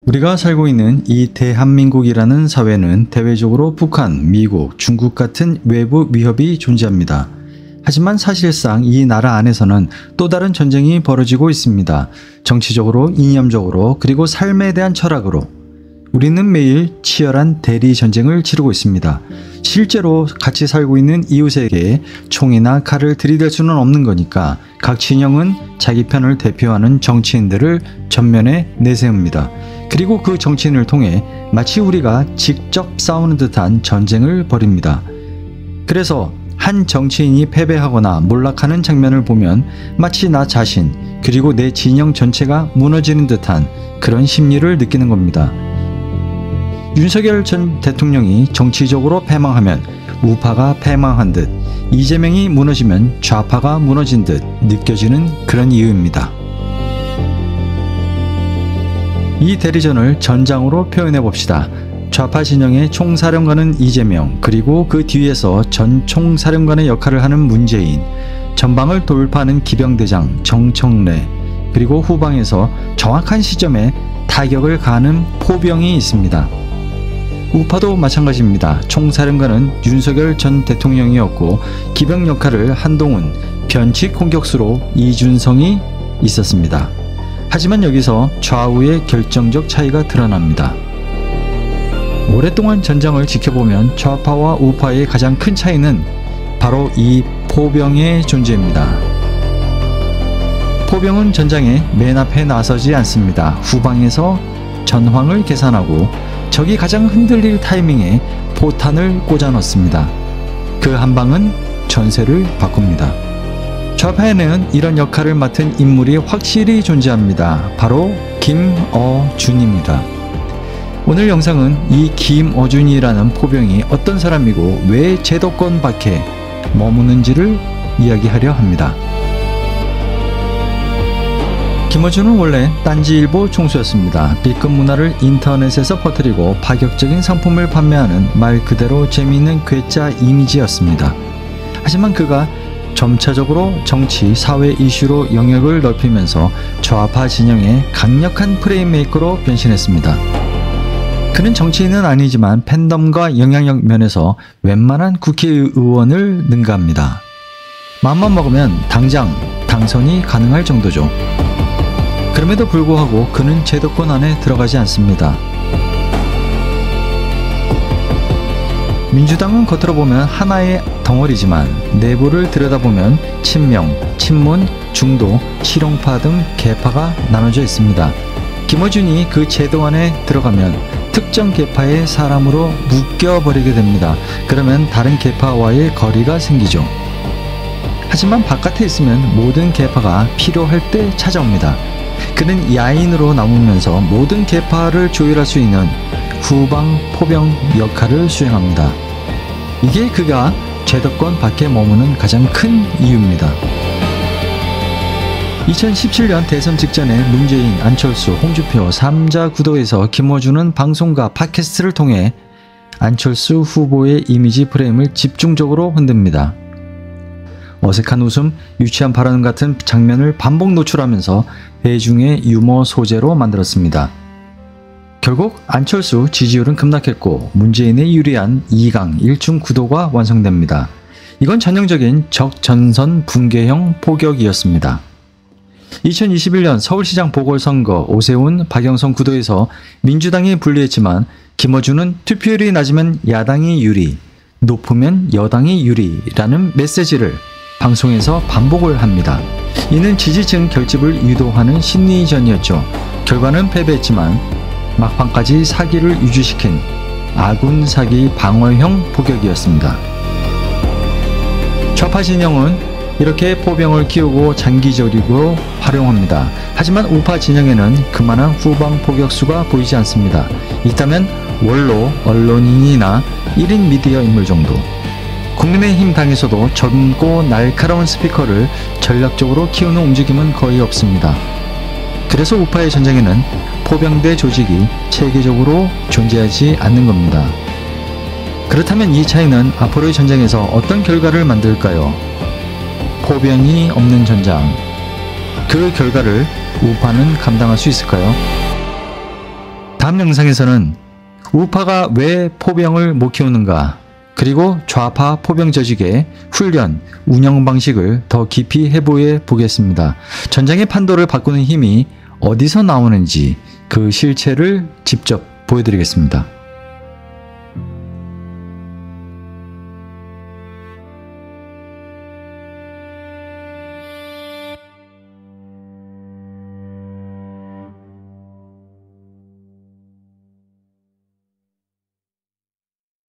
우리가 살고 있는 이 대한민국이라는 사회는 대외적으로 북한, 미국, 중국 같은 외부 위협이 존재합니다. 하지만 사실상 이 나라 안에서는 또 다른 전쟁이 벌어지고 있습니다. 정치적으로, 이념적으로, 그리고 삶에 대한 철학으로 우리는 매일 치열한 대리 전쟁을 치르고 있습니다. 실제로 같이 살고 있는 이웃에게 총이나 칼을 들이댈 수는 없는 거니까 각 진영은 자기 편을 대표하는 정치인들을 전면에 내세웁니다. 그리고 그 정치인을 통해 마치 우리가 직접 싸우는 듯한 전쟁을 벌입니다. 그래서 한 정치인이 패배하거나 몰락하는 장면을 보면 마치 나 자신 그리고 내 진영 전체가 무너지는 듯한 그런 심리를 느끼는 겁니다. 윤석열 전 대통령이 정치적으로 패망하면 우파가 패망한 듯, 이재명이 무너지면 좌파가 무너진 듯 느껴지는 그런 이유입니다. 이 대리전을 전장으로 표현해 봅시다. 좌파 진영의 총사령관은 이재명, 그리고 그 뒤에서 전 총사령관의 역할을 하는 문재인, 전방을 돌파하는 기병대장 정청래, 그리고 후방에서 정확한 시점에 타격을 가하는 포병이 있습니다. 우파도 마찬가지입니다. 총사령관은 윤석열 전 대통령이었고 기병 역할을 한동훈, 변칙 공격수로 이준성이 있었습니다. 하지만 여기서 좌우의 결정적 차이가 드러납니다. 오랫동안 전장을 지켜보면 좌파와 우파의 가장 큰 차이는 바로 이 포병의 존재입니다. 포병은 전장에 맨 앞에 나서지 않습니다. 후방에서 전황을 계산하고 적이 가장 흔들릴 타이밍에 포탄을 꽂아 넣습니다. 그 한 방은 전세를 바꿉니다. 좌파에는 이런 역할을 맡은 인물이 확실히 존재합니다. 바로 김어준입니다. 오늘 영상은 이 김어준이라는 포병이 어떤 사람이고 왜 제도권 밖에 머무는지를 이야기하려 합니다. 김어준은 원래 딴지일보 총수였습니다. B급 문화를 인터넷에서 퍼뜨리고 파격적인 상품을 판매하는 말 그대로 재미있는 괴짜 이미지였습니다. 하지만 그가 점차적으로 정치, 사회 이슈로 영역을 넓히면서 좌파 진영의 강력한 프레임메이커로 변신했습니다. 그는 정치인은 아니지만 팬덤과 영향력 면에서 웬만한 국회의원을 능가합니다. 마음만 먹으면 당장 당선이 가능할 정도죠. 그럼에도 불구하고 그는 제도권 안에 들어가지 않습니다. 민주당은 겉으로 보면 하나의 덩어리지만 내부를 들여다보면 친명, 친문, 중도, 실용파 등 계파가 나눠져 있습니다. 김어준이 그 제도 안에 들어가면 특정 계파의 사람으로 묶여버리게 됩니다. 그러면 다른 계파와의 거리가 생기죠. 하지만 바깥에 있으면 모든 계파가 필요할 때 찾아옵니다. 그는 야인으로 남으면서 모든 계파를 조율할 수 있는 후방 포병 역할을 수행합니다. 이게 그가 제도권 밖에 머무는 가장 큰 이유입니다. 2017년 대선 직전에 문재인, 안철수, 홍준표 3자 구도에서 김어준은 방송과 팟캐스트를 통해 안철수 후보의 이미지 프레임을 집중적으로 흔듭니다. 어색한 웃음, 유치한 발언 같은 장면을 반복 노출하면서 대중의 유머 소재로 만들었습니다. 결국 안철수 지지율은 급락했고 문재인에 유리한 2강 1중 구도가 완성됩니다. 이건 전형적인 적전선 붕괴형 포격이었습니다. 2021년 서울시장 보궐선거 오세훈, 박영선 구도에서 민주당이 불리했지만 김어준은 투표율이 낮으면 야당이 유리, 높으면 여당이 유리라는 메시지를 방송에서 반복을 합니다. 이는 지지층 결집을 유도하는 심리전이었죠. 결과는 패배했지만 막판까지 사기를 유지시킨 아군 사기 방어형 포격이었습니다. 좌파 진영은 이렇게 포병을 키우고 장기적으로 활용합니다. 하지만 우파 진영에는 그만한 후방 포격수가 보이지 않습니다. 있다면 원로, 언론인이나 1인 미디어 인물 정도. 국민의힘 당에서도 젊고 날카로운 스피커를 전략적으로 키우는 움직임은 거의 없습니다. 그래서 우파의 전쟁에는 포병대 조직이 체계적으로 존재하지 않는 겁니다. 그렇다면 이 차이는 앞으로의 전쟁에서 어떤 결과를 만들까요? 포병이 없는 전장. 그 결과를 우파는 감당할 수 있을까요? 다음 영상에서는 우파가 왜 포병을 못 키우는가, 그리고 좌파 포병 조직의 훈련, 운영 방식을 더 깊이 해부해 보겠습니다. 전장의 판도를 바꾸는 힘이 어디서 나오는지 그 실체를 직접 보여드리겠습니다.